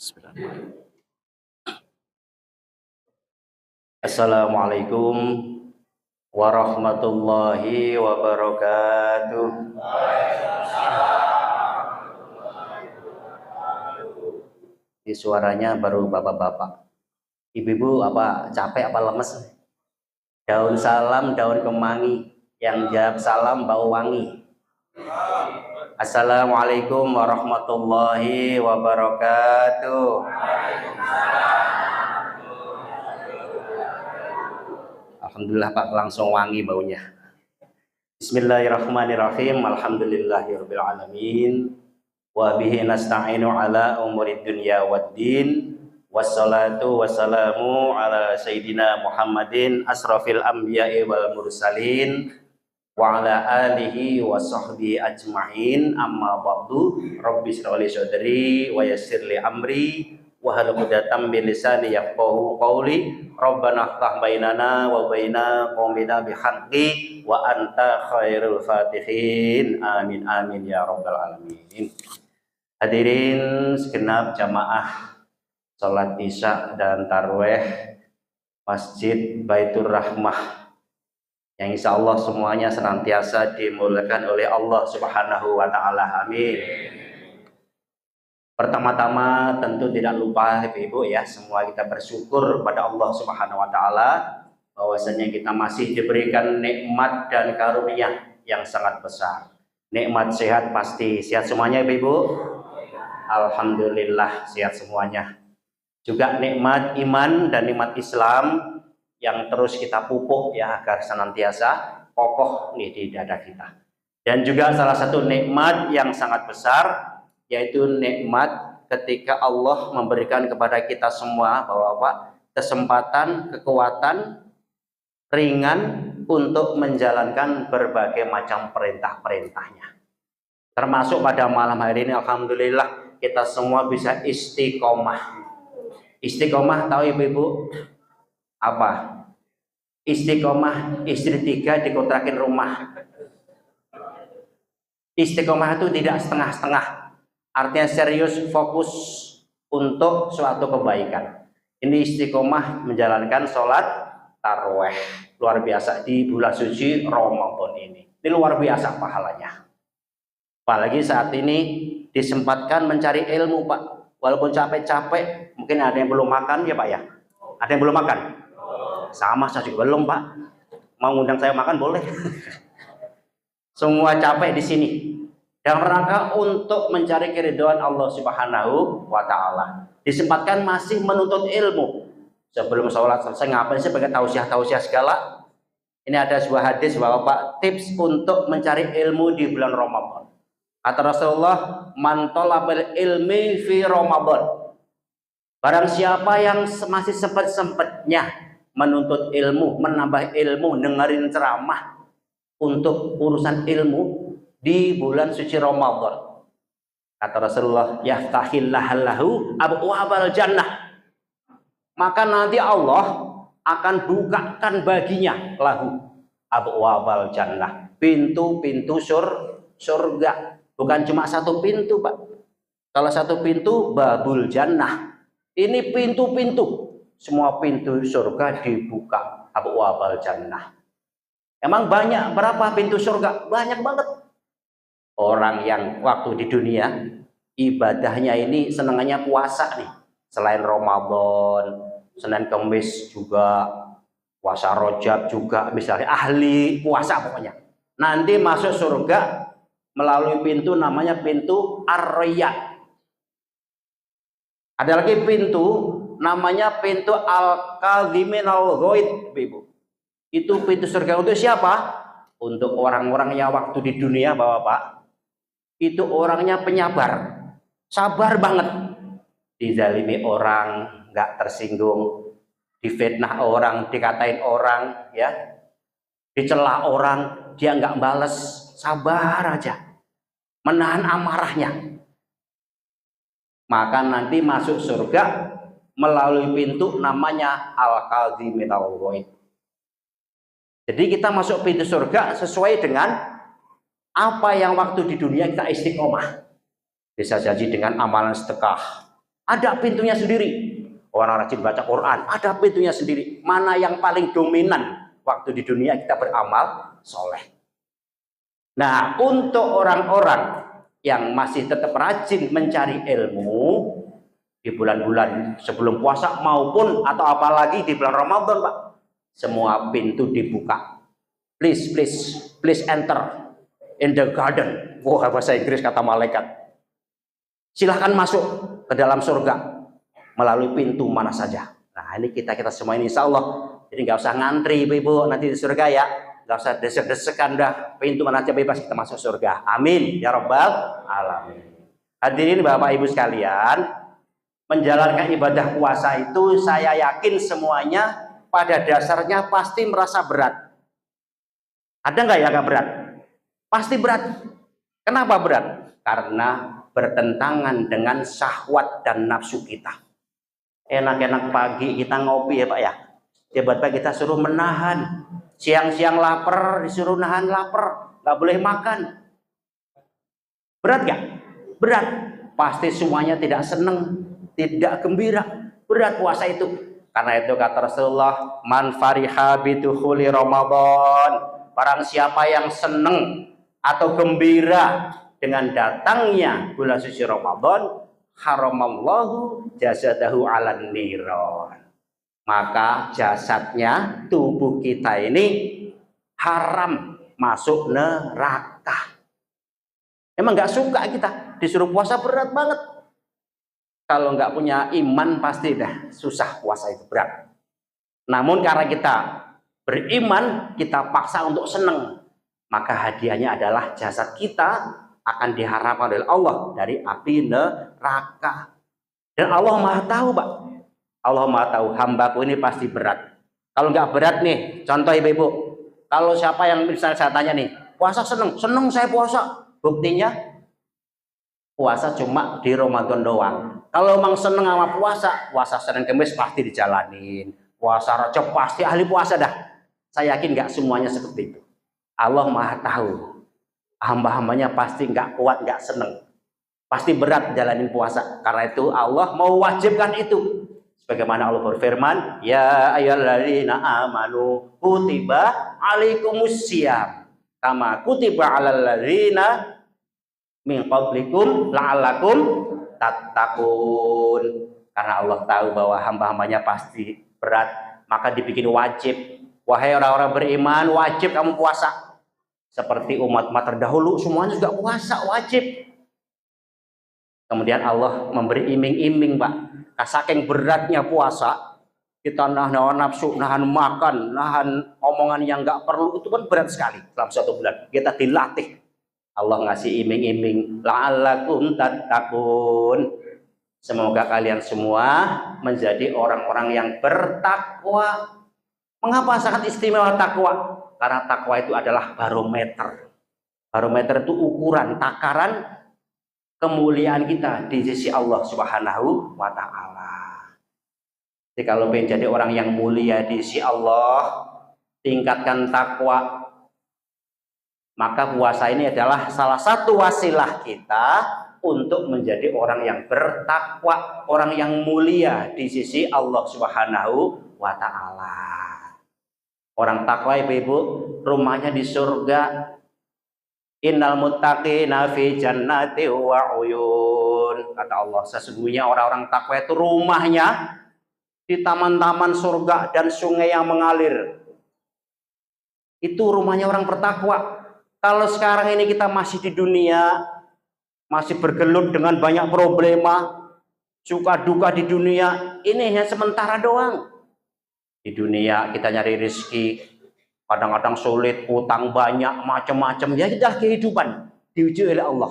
Bismillahirrahmanirrahim. Assalamualaikum warahmatullahi wabarakatuh. Ini suaranya baru bapak-bapak. Ibu-ibu apa capek apa lemes? Daun salam, daun kemangi. Yang jawab salam bau wangi. Assalamualaikum warahmatullahi wabarakatuh. Alhamdulillah Pak, langsung wangi baunya. Bismillahirrahmanirrahim. Alhamdulillahirabbil alamin. Wa bihi nasta'inu ala umurid dunya waddin. Wassalatu wassalamu ala sayyidina Muhammadin asrafil anbiya'i wal mursalin wa ala alihi wa sahbihi ajma'in. Amma ba'du. Rabbi shrah li sadri wa yassir li amri wahlul 'uqdatam min lisani yafqahu qawli. Rabbana iftah bainana wa baina qaumina bihaqqi wa anta khairul fatihin. Amin amin ya rabbal alamin. Hadirin segenap jamaah salat Isya dan tarawih Masjid Baitur Rahmah yang insya Allah semuanya senantiasa dimuliakan oleh Allah Subhanahu wa Ta'ala. Amin. Pertama-tama tentu tidak lupa Ibu ya, semua kita bersyukur kepada Allah Subhanahu wa Ta'ala bahwasanya kita masih diberikan nikmat dan karunia yang sangat besar. Nikmat sehat, pasti sehat semuanya Ibu. Alhamdulillah sehat semuanya. Juga nikmat iman dan nikmat Islam yang terus kita pupuk ya agar senantiasa kokoh nih di dada kita. Dan juga salah satu nikmat yang sangat besar yaitu nikmat ketika Allah memberikan kepada kita semua bahwa kesempatan, kekuatan, ringan untuk menjalankan berbagai macam perintah-perintahnya. Termasuk pada malam hari ini alhamdulillah kita semua bisa istiqomah. Istiqomah tahu ibu-ibu apa? Istiqomah istri 3 dikontrakin rumah. Istiqomah itu tidak setengah-setengah. Artinya serius, fokus untuk suatu kebaikan. Ini istiqomah menjalankan sholat tarawih. Luar biasa di bulan suci Ramadan ini. Ini luar biasa pahalanya. Apalagi saat ini disempatkan mencari ilmu Pak. Walaupun capek-capek, mungkin ada yang belum makan ya Pak ya. Ada yang belum makan? Sama saya juga belum Pak. Mau ngundang saya makan boleh. Semua capek di sini. Dalam rangka untuk mencari keridhaan Allah Subhanahu wa Ta'ala. Disempatkan masih menuntut ilmu. Sebelum sholat selesai ngapain sih pakai tausiah-tausiah segala? Ini ada sebuah hadis bahwa Pak, tips untuk mencari ilmu di bulan Ramadan. Kata Rasulullah, man talabal ilmi fi Ramadan. Barang siapa yang masih sempat-sempatnya menuntut ilmu, menambah ilmu, dengerin ceramah untuk urusan ilmu di bulan suci Ramadan. Kata Rasulullah, yaftahillahu abwabal jannah. Maka nanti Allah akan bukakan baginya lahu abwabal jannah, pintu-pintu surga. Bukan cuma satu pintu Pak. Kalau satu pintu babul jannah. Ini pintu-pintu. Semua pintu surga dibuka. Abwabal jannah. Emang banyak berapa pintu surga? Banyak banget. Orang yang waktu di dunia ibadahnya ini senangannya puasa nih. Selain Ramadan, Senin Kamis juga, puasa Rajab juga, misalnya ahli puasa pokoknya. Nanti masuk surga melalui pintu namanya pintu Ar-Rayyan. Ada lagi pintu namanya pintu Al-Kadhimin Al-Ghaid, Ibu. Itu pintu surga untuk siapa? Untuk orang-orang yang waktu di dunia Bapak. Itu orangnya penyabar. Sabar banget. Dizalimi orang, nggak tersinggung. Difitnah orang, dikatain orang, ya. Dicela orang, dia nggak bales. Sabar aja, menahan amarahnya. Maka nanti masuk surga melalui pintu namanya Al-Kadhimin Al-Ghaid. Jadi kita masuk pintu surga sesuai dengan apa yang waktu di dunia kita istiqomah. Bisa jadi dengan amalan sedekah, ada pintunya sendiri. Orang rajin baca Quran, ada pintunya sendiri. Mana yang paling dominan waktu di dunia kita beramal soleh. Nah, untuk orang-orang yang masih tetap rajin mencari ilmu di bulan-bulan sebelum puasa maupun atau apalagi di bulan Ramadan, Pak, semua pintu dibuka. Please, please, please enter in the garden. Wah, bahasa Inggris kata malaikat. Silahkan masuk ke dalam surga melalui pintu mana saja. Nah, ini kita semua ini insya Allah. Jadi nggak usah ngantri ibu nanti di surga ya. Nggak usah desek-desekan dah. Pintu mana saja bebas kita masuk surga. Amin ya rabbal alamin. Hadirin Bapak Ibu sekalian, menjalankan ibadah puasa itu saya yakin semuanya pada dasarnya pasti merasa berat. Ada nggak ya nggak berat? Pasti berat. Kenapa berat? Karena bertentangan dengan syahwat dan nafsu kita. Enak-enak pagi kita ngopi ya Pak ya. Tiba-tiba kita suruh menahan. Siang-siang lapar disuruh nahan lapar. Nggak boleh makan. Berat gak? Berat. Pasti semuanya tidak senang, tidak gembira. Berat puasa itu. Karena itu kata Rasulullah, man fariha bidukhuli Ramadan. Barang siapa yang senang atau gembira dengan datangnya bulan suci Ramadan, haramallahu jasadahu 'alan niran. Maka jasadnya, tubuh kita ini haram masuk neraka. Emang nggak suka kita disuruh puasa, berat banget. Kalau nggak punya iman pasti dah susah puasa itu, berat. Namun karena kita beriman, kita paksa untuk senang, maka hadiahnya adalah jasad kita akan diharapkan oleh Allah dari api neraka. Dan Allah Maha tahu, Pak. Allah Maha tahu hambaku ini pasti berat. Kalau nggak berat nih, contoh ibu-ibu, kalau siapa yang misalnya saya tanya nih, puasa seneng saya puasa. Buktinya puasa cuma di Ramadan doang. Kalau emang seneng sama puasa Senin Kamis pasti dijalanin. Puasa Rajab pasti ahli puasa dah. Saya yakin nggak semuanya seperti itu. Allah Maha tahu. Hamba-hambanya pasti nggak kuat, nggak seneng, pasti berat jalanin puasa. Karena itu Allah mau wajibkan itu. Sebagaimana Allah berfirman, ya ayyuhalladzina amanu kutiba alaikumussyam kama kutiba alal ladzina min qablikum la'allakum tattaqun. Karena Allah tahu bahwa hamba-hambanya pasti berat, maka dibikin wajib. Wahai orang-orang beriman, wajib kamu puasa. Seperti umat-umat terdahulu semuanya juga puasa wajib. Kemudian Allah memberi iming-iming, Pak. Saking beratnya puasa, kita nahan nafsu, nahan makan, nahan omongan yang nggak perlu, itu kan berat sekali dalam satu bulan. Kita dilatih. Allah ngasih iming-iming, la'allakum tattaqun. Semoga kalian semua menjadi orang-orang yang bertakwa. Mengapa sangat istimewa takwa? Karena takwa itu adalah barometer. Barometer itu ukuran, takaran kemuliaan kita di sisi Allah Subhanahu wa Ta'ala. Jadi kalau ingin jadi orang yang mulia di sisi Allah, tingkatkan takwa. Maka puasa ini adalah salah satu wasilah kita untuk menjadi orang yang bertakwa, orang yang mulia di sisi Allah Subhanahu wa Ta'ala. Orang takwa ibu-ibu rumahnya di surga. Innal muttaqina fi jannati wa uyun. Kata Allah, sesungguhnya orang-orang takwa itu rumahnya di taman-taman surga dan sungai yang mengalir. Itu rumahnya orang bertakwa. Kalau sekarang ini kita masih di dunia, masih bergelut dengan banyak problema, suka duka di dunia, ini hanya sementara doang. Di dunia kita nyari rezeki, kadang-kadang sulit, utang banyak, macam-macam. Ya itulah kehidupan, diuji oleh Allah.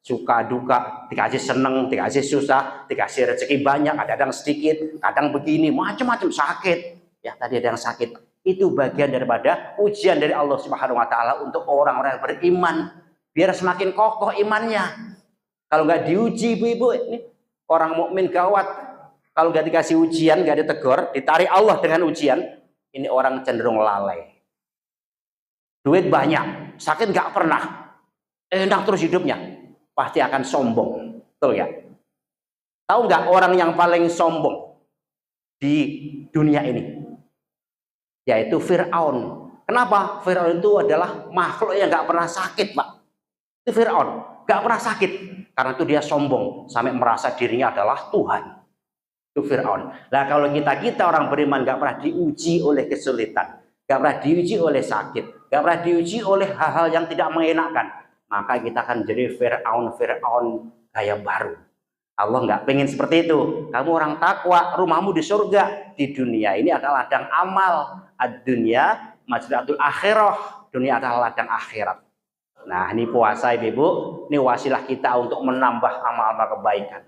Suka duka, dikasih seneng, dikasih susah, dikasih rezeki banyak, kadang sedikit, kadang begini, macam-macam, sakit. Ya tadi ada yang sakit. Itu bagian daripada ujian dari Allah Subhanahu wa Ta'ala untuk orang-orang yang beriman, biar semakin kokoh imannya. Kalau nggak diuji ibu-ibu, ini orang mukmin gawat. Kalau nggak dikasih ujian, nggak ditegur, ditarik Allah dengan ujian, ini orang cenderung lalai. Duit banyak, sakit nggak pernah, enak terus hidupnya, pasti akan sombong, betul ya? Tahu nggak orang yang paling sombong di dunia ini? Yaitu Fir'aun. Kenapa? Fir'aun itu adalah makhluk yang nggak pernah sakit, Pak. Itu Fir'aun, nggak pernah sakit. Karena itu dia sombong sampai merasa dirinya adalah Tuhan. Itu Fir'aun. Nah kalau kita orang beriman nggak pernah diuji oleh kesulitan, nggak pernah diuji oleh sakit, nggak pernah diuji oleh hal-hal yang tidak mengenakan, maka kita akan jadi Fir'aun gaya baru. Allah nggak pengen seperti itu. Kamu orang takwa, rumahmu di surga. Di dunia ini adalah ladang amal. Ad-dunya majratul akhirah. Dunia adalah ladang akhirat. Nah, ini puasa Ibu. Ini wasilah kita untuk menambah amal-amal kebaikan.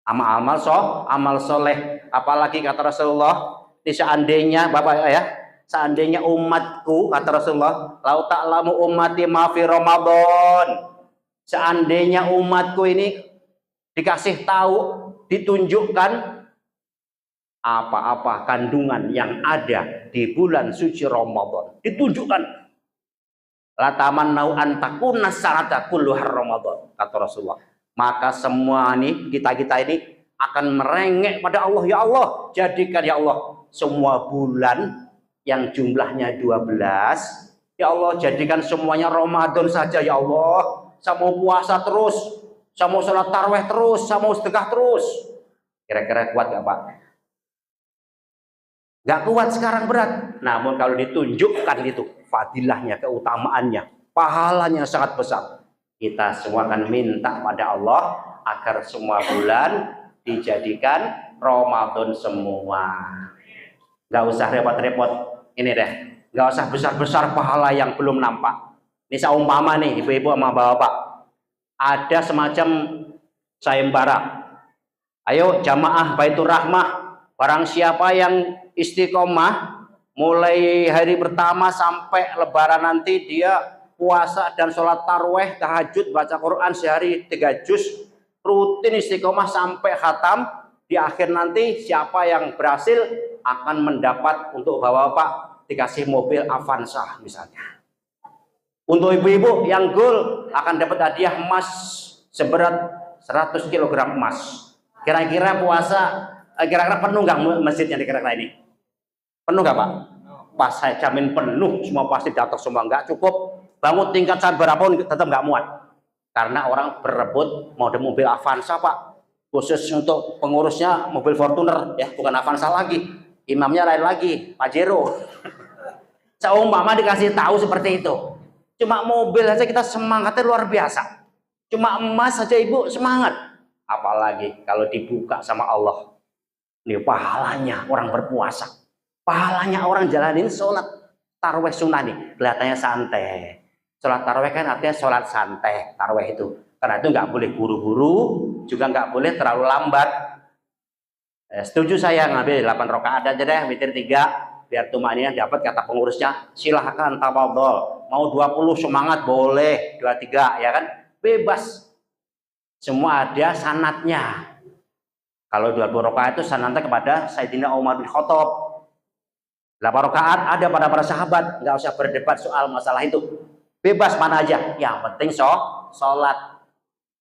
Amal soleh. Apalagi kata Rasulullah, seandainya Bapak ya, seandainya umatku, kata Rasulullah, lau ta'lamu ummati ma fi Ramadan. Seandainya umatku ini dikasih tahu, ditunjukkan apa-apa kandungan yang ada di bulan suci Ramadan, ditunjukkan. La tamannau an takuna sanata kulluhar Ramadan, kata Rasulullah. Maka semua ini kita ini akan merengek pada Allah, ya Allah, jadikan ya Allah semua bulan yang jumlahnya 12, ya Allah jadikan semuanya Ramadan saja ya Allah. Saya mau puasa terus, saya mau sholat tarawih terus, saya mau sedekah terus. Kira-kira kuat gak Pak? Gak kuat sekarang, berat. Namun kalau ditunjukkan itu fadilahnya, keutamaannya, pahalanya sangat besar. Kita semua akan minta pada Allah agar semua bulan dijadikan Ramadan semua. Gak usah repot-repot. Ini deh, gak usah besar-besar pahala yang belum nampak. Ini seumpama nih ibu-ibu sama bapak, ada semacam sayembara. Ayo jamaah Baitur Rahmah, barang siapa yang istiqomah mulai hari pertama sampai lebaran nanti dia puasa dan sholat tarawih, tahajud, baca Quran sehari 3 juz, rutin istiqomah sampai khatam. Di akhir nanti siapa yang berhasil akan mendapat untuk bapak-bapak dikasih mobil Avanza misalnya. Untuk ibu-ibu yang goal akan dapat hadiah emas seberat 100 kg emas. Kira-kira puasa, kira-kira penuh nggak masjidnya di kira-kira ini? Penuh nggak Pak? Pas saya jamin penuh, semua pasti datang semua. Nggak cukup bangun tingkat berapa pun tetap nggak muat. Karena orang berebut mau ada mobil Avanza Pak. Khusus untuk pengurusnya mobil Fortuner ya, bukan Avanza lagi. Imamnya lain lagi, Pajero. Seumpama dikasih tahu seperti itu. Cuma mobil saja kita semangatnya luar biasa. Cuma emas saja ibu semangat. Apalagi kalau dibuka sama Allah. Ini pahalanya orang berpuasa. Pahalanya orang jalanin sholat tarawih sunnah nih. Kelihatannya santai. Sholat tarawih kan artinya sholat santai. Tarawih itu. Karena itu nggak boleh buru-buru. Juga nggak boleh terlalu lambat. Setuju saya ngambil 8 rakaat aja deh. Witir 3. Biar tumaknya dapat, kata pengurusnya silahkan tafadhol, mau 20 semangat boleh, 23 ya kan, bebas, semua ada sanatnya. Kalau 20 rakaat itu sanatnya kepada Sayyidina Umar bin Khattab. 8 rakaat ada pada para sahabat, nggak usah berdebat soal masalah itu, bebas mana aja, yang penting sholat.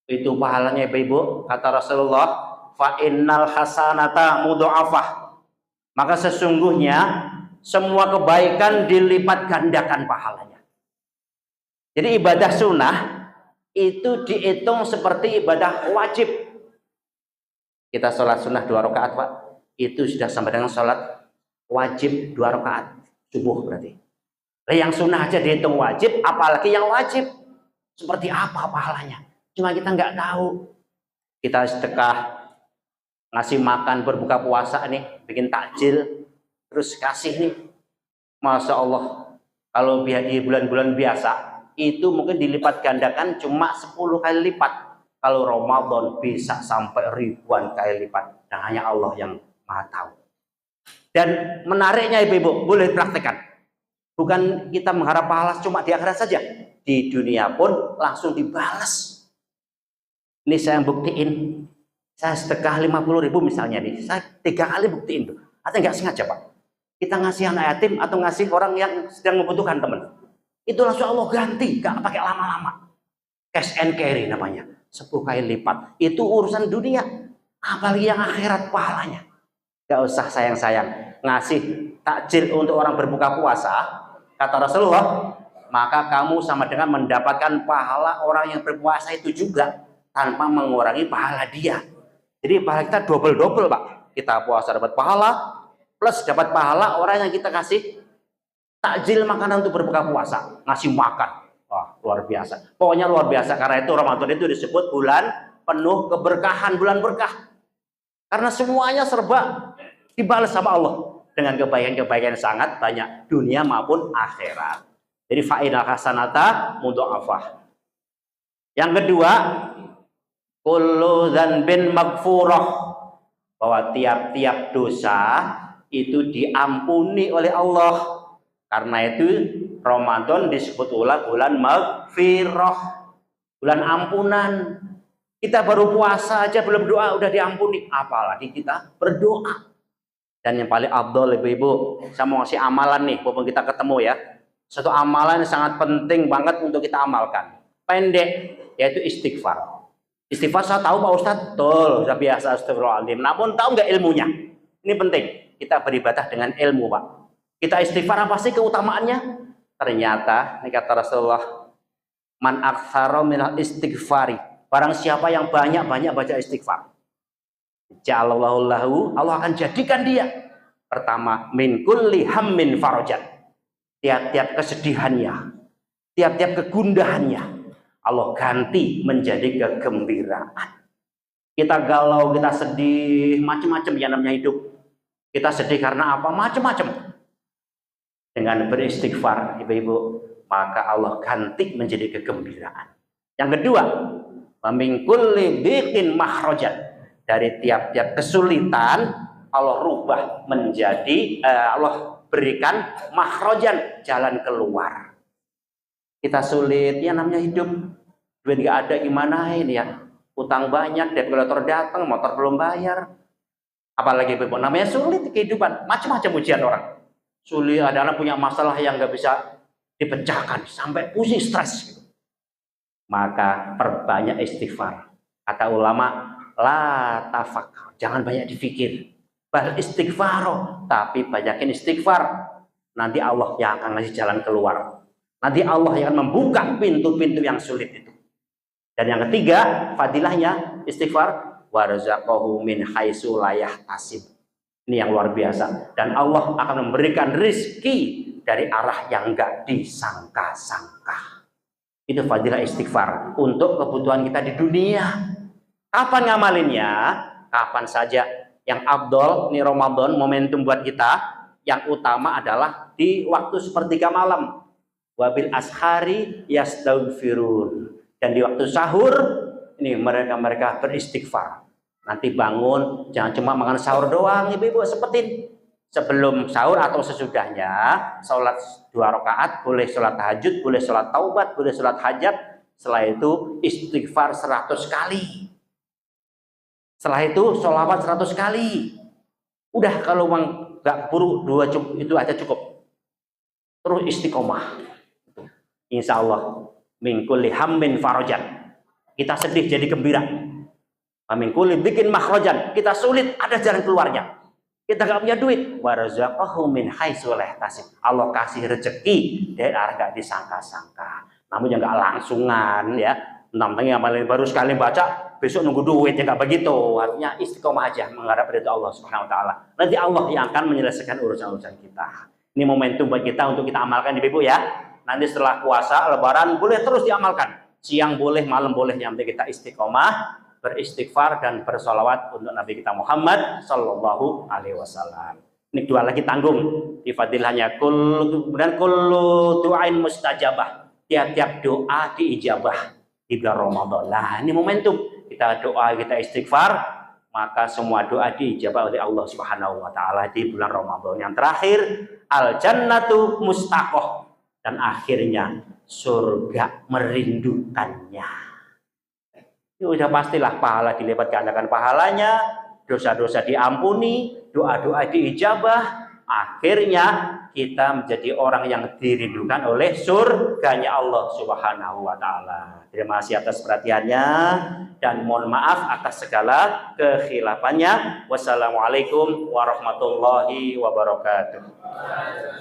Itu pahalanya ibu-ibu, kata Rasulullah, fa innal hasanata mudha'afah, maka sesungguhnya semua kebaikan dilipat gandakan pahalanya. Jadi ibadah sunnah itu dihitung seperti ibadah wajib. Kita sholat sunnah 2 rakaat Pak, itu sudah sama dengan sholat wajib 2 rakaat subuh berarti. Yang sunnah aja dihitung wajib, apalagi yang wajib. Seperti apa pahalanya? Cuma kita nggak tahu. Kita sedekah, ngasih makan berbuka puasa nih, bikin takjil, terus kasih nih, Masya Allah, kalau di bulan-bulan biasa itu mungkin dilipat gandakan cuma 10 kali lipat. Kalau Ramadan bisa sampai ribuan kali lipat, dan hanya Allah yang Maha tahu. Dan menariknya ibu-ibu, boleh praktekkan. Bukan kita mengharap pahala cuma di akhirat saja, di dunia pun langsung dibalas. Ini saya buktiin. Saya sedekah 50.000 misalnya nih, saya 3 kali buktiin tuh. Artinya nggak sengaja Pak. Kita ngasih anak yatim atau ngasih orang yang sedang membutuhkan teman. Itu langsung Allah ganti, nggak pakai lama-lama. Cash and carry namanya, 10 kali lipat. Itu urusan dunia. apalagi yang akhirat pahalanya. Gak usah sayang-sayang ngasih takjil untuk orang berbuka puasa, kata Rasulullah, maka kamu sama dengan mendapatkan pahala orang yang berpuasa itu juga tanpa mengurangi pahala dia. Jadi pahala kita double-double, Pak. Kita puasa dapat pahala plus dapat pahala orang yang kita kasih takjil makanan untuk berbuka puasa, ngasih makan. Wah, luar biasa. Pokoknya luar biasa, karena itu Ramadan itu disebut bulan penuh keberkahan, bulan berkah. Karena semuanya serba dibalas sama Allah dengan kebaikan-kebaikan sangat banyak dunia maupun akhirat. Jadi fa'inal hasanata mudha'afah. Yang kedua, kullu dzanbin maghfurah, bahwa tiap-tiap dosa itu diampuni oleh Allah. Karena itu Ramadan disebut bulan maghfirah, bulan ampunan. Kita baru puasa aja belum doa udah diampuni, apalagi kita berdoa. Dan yang paling afdol ibu-ibu, saya mau ngasih amalan nih, walaupun kita ketemu ya. Satu amalan yang sangat penting banget untuk kita amalkan. Pendek, yaitu istighfar. Istighfar saya tahu Pak Ustadz, betul, sudah biasa astagfirullahaladzim. Namun tahu nggak ilmunya? Ini penting, kita beribadah dengan ilmu, Pak. Kita istighfar apa sih keutamaannya? Ternyata, ini kata Rasulullah, man aktsara minal istighfari, barang siapa yang banyak-banyak baca istighfar, ja'alallahu lahu, Allah akan jadikan dia pertama min kulli hammin farajan, tiap-tiap kesedihannya, tiap-tiap kegundahannya Allah ganti menjadi kegembiraan. Kita galau, kita sedih, macam-macam yang namanya hidup. Kita sedih karena apa? Macam-macam. Dengan beristighfar, ibu-ibu, maka Allah ganti menjadi kegembiraan. Yang kedua, min kulli dhiqin makhrajan, dari tiap-tiap kesulitan Allah rubah menjadi Allah berikan makhrajan, jalan keluar. Kita sulit, ya namanya hidup, duit nggak ada gimana ini ya, utang banyak, debt collector datang, motor belum bayar, apalagi ibu, namanya sulit kehidupan, macam-macam ujian orang. Sulit, ada anak punya masalah yang nggak bisa dipecahkan sampai pusing, stres. Maka perbanyak istighfar. Kata ulama, la tafakkar, jangan banyak dipikir, bal istighfar, tapi banyakin istighfar. Nanti Allah yang akan ngasih jalan keluar. Nanti Allah yang akan membuka pintu-pintu yang sulit itu. Dan yang ketiga, fadilahnya istighfar, warzaqahu min haitsu la yahtasib. Ini yang luar biasa. Dan Allah akan memberikan rizki dari arah yang enggak disangka-sangka. Itu fadilah istighfar untuk kebutuhan kita di dunia. Kapan ngamalinnya? Kapan saja. Yang afdol, ini Ramadan, momentum buat kita. Yang utama adalah di waktu sepertiga malam. Wabil ashari yastaghfirun. Dan di waktu sahur, ini mereka beristighfar. Nanti bangun, jangan cuma makan sahur doang, ibu-ibu, sempetin. Sebelum sahur atau sesudahnya, sholat 2 rakaat, boleh sholat tahajud, boleh sholat taubat, boleh sholat hajat. Setelah itu istighfar 100 kali. Setelah itu sholawat 100 kali. Udah, kalau memang gak buru, 2 itu aja cukup. Terus istiqomah. Insya Allah, min kulli hammin farajan. Kita sedih jadi gembira. Min kulli bikin makhrajan. Kita sulit, ada jalan keluarnya. Kita gak punya duit, warzaqahu min haitsu la yahtasib. Allah kasih rezeki dari arah gak disangka-sangka. Namun yang gak langsungan ya. Namanya yang baru sekali baca, besok nunggu duit, ya gak begitu. Artinya istiqomah aja mengharap ridha Allah Subhanahu wa taala. Nanti Allah yang akan menyelesaikan urusan-urusan kita. Ini momentum buat kita untuk kita amalkan, Ibu ya. Nanti setelah puasa, lebaran boleh terus diamalkan. Siang boleh, malam boleh, yang penting kita istiqomah, beristighfar dan bersolawat untuk Nabi kita Muhammad Sallallahu Alaihi Wasallam. Ini 2 lagi tanggung di fadilahnya. Kemudian kullu du'ain mustajabah, tiap-tiap doa diijabah di bulan Ramadan. Nah, ini momentum kita doa, kita istighfar, maka semua doa diijabah oleh Allah Subhanahu Wa Taala di bulan Ramadan. Yang terakhir, al jannatu mustaqoh, dan akhirnya surga merindukannya. Ini udah pastilah pahala dilipat gandakan pahalanya, dosa-dosa diampuni, doa-doa diijabah, akhirnya kita menjadi orang yang dirindukan oleh surganya Allah Subhanahu wa taala. Terima kasih atas perhatiannya dan mohon maaf atas segala kekhilafannya. Wassalamualaikum warahmatullahi wabarakatuh.